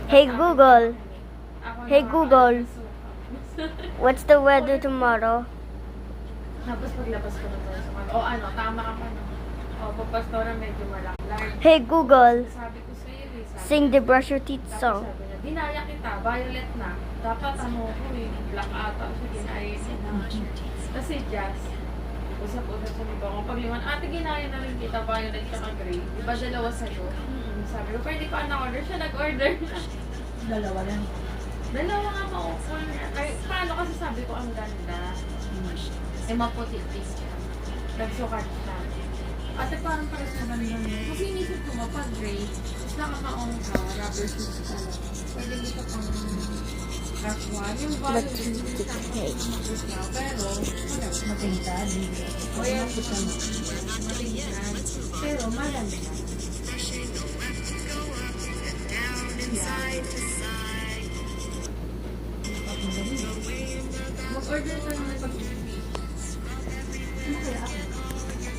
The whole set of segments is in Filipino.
Hey Google, Ako Hey, na Google. nakakasuka. what's the weather tomorrow? Tapos paglabas ko ng pasok. O ano, tama ka pa no? O, papastora medyo malaklar. Hey Google, Sabi ko sa'yo eh. sing the brush your teeth Tapos song. sabi niya, dinaya kita, violet na. Dapat ano ko eh, black ata siya, dinaya niya na. Kasi jazz. Usap-usap sa nito ko. Pag liman, ate ginaya na rin kita, violet tsaka gray. Diba dalawa sa'yo? Sabi ko, pwede pa na-order siya, nag-order na. Dalawa lang. Dalawa nga ma-offer niya. Ay, paano kasi sabi ko, ang ganda. Eh, maputi-pink siya. Nagsukat siya. Ate, parang pares na ganda niya. Kasi inisip ko nga, pag gray, tapos nakakaong ka, rubber shoes ka lang. Pwede dito pang casual. Yung value But din it's siya. okay. Pero, Matingkad. o yan, matingnan. Pero, maganda. Mag-order ka naman pag Ano kaya ako?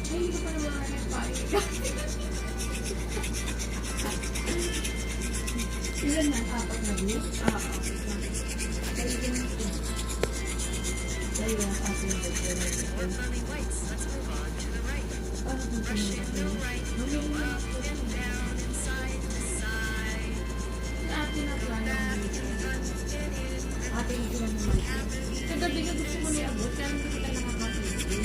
ay, hindi ko pa naman nag-buy. Ilan na? Apat na views? Kaya din ito. Kaya yung ating dagdag. Paano kung sinunod ko? Ate na plano. Ate yung sila naman. Kagabi ka gusto mo niabot, kaya hindi kita nakakapili.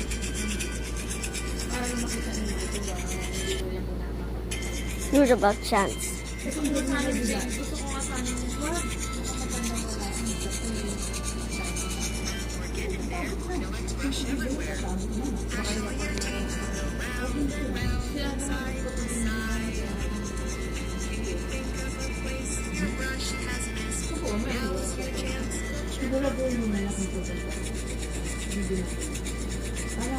Para makita nila ito ba, hindi ko yan pinapakapili. News about chance. Gusto ko sana din, gusto ko nga sana yung wag. Siguro po yung malaking pupunta. Hindi. Para,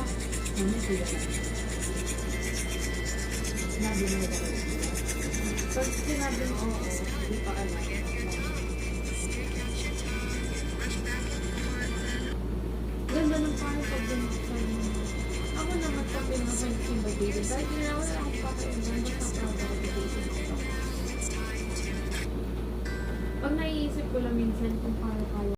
ano sila lang. Sinabi mo ba kayo? Pag sinabi mo oo, hindi pa alam. Ganda ng paano pag binuksan mo. Ako naman pag binuksan ko yung baby. Dahil wala akong pakailan, basta proud ako sa baby. Pag naiisip ko lang minsan kung paano kaya